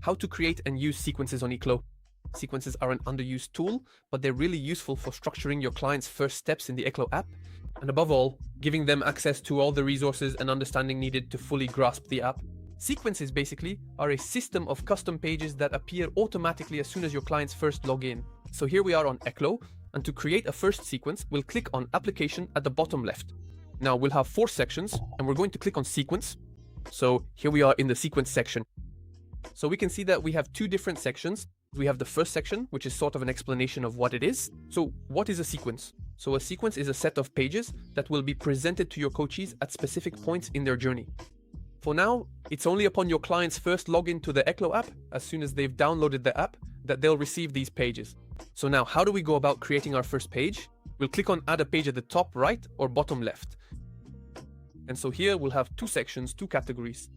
How to create and use sequences on Ekklo. Sequences are an underused tool, but they're really useful for structuring your clients' first steps in the Ekklo app, and above all, giving them access to all the resources and understanding needed to fully grasp the app. Sequences basically are a system of custom pages that appear automatically as soon as your clients first log in. So here we are on Ekklo, and to create a first sequence, we'll click on Application at the bottom left. Now we'll have 4 sections, and we're going to click on Sequence. So here we are in the Sequence section. So we can see that we have 2 different sections. We have the first section, which is sort of an explanation of what it is. So what is a sequence? So a sequence is a set of pages that will be presented to your coachees at specific points in their journey. For now, it's only upon your clients first log into the Ekklo app, as soon as they've downloaded the app, that they'll receive these pages. So now, how do we go about creating our first page? We'll click on Add a Page at the top right or bottom left. And so here we'll have 2 sections, 2 categories.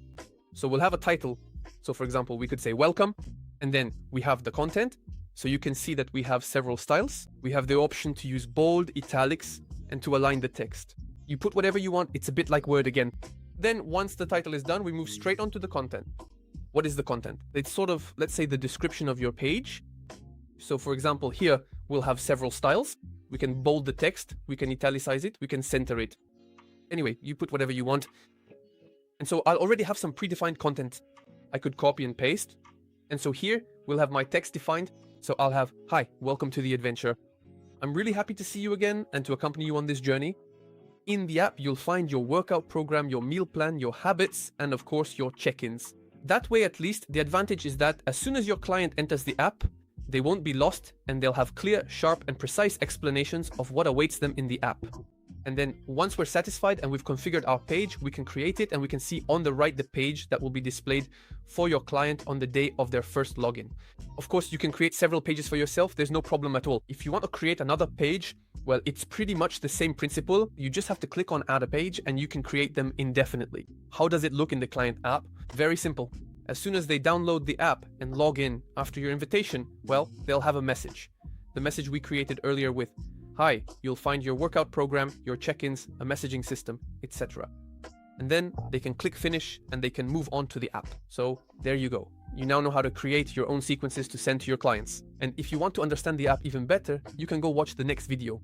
So we'll have a title. So for example, we could say welcome, and then we have the content. So you can see that we have several styles. We have the option to use bold, italics, and to align the text. You put whatever you want. It's a bit like Word again. Then once the title is done, we move straight onto the content. What is the content? It's sort of, let's say, the description of your page. So for example, here we'll have several styles. We can bold the text, we can italicize it, we can center it. Anyway, you put whatever you want. And so I'll already have some predefined content. I could copy and paste. And so here we'll have my text defined. So I'll have, "Hi, welcome to the adventure. I'm really happy to see you again and to accompany you on this journey. In the app, you'll find your workout program, your meal plan, your habits, and of course, your check-ins." That way, at least, the advantage is that as soon as your client enters the app, they won't be lost and they'll have clear, sharp, and precise explanations of what awaits them in the app. And then once we're satisfied and we've configured our page, we can create it and we can see on the right the page that will be displayed for your client on the day of their first login. Of course, you can create several pages for yourself. There's no problem at all. If you want to create another page, well, it's pretty much the same principle. You just have to click on Add a Page and you can create them indefinitely. How does it look in the client app? Very simple. As soon as they download the app and log in after your invitation, well, they'll have a message. The message we created earlier with, "Hi, you'll find your workout program, your check-ins, a messaging system, etc." And then they can click finish and they can move on to the app. So there you go. You now know how to create your own sequences to send to your clients. And if you want to understand the app even better, you can go watch the next video.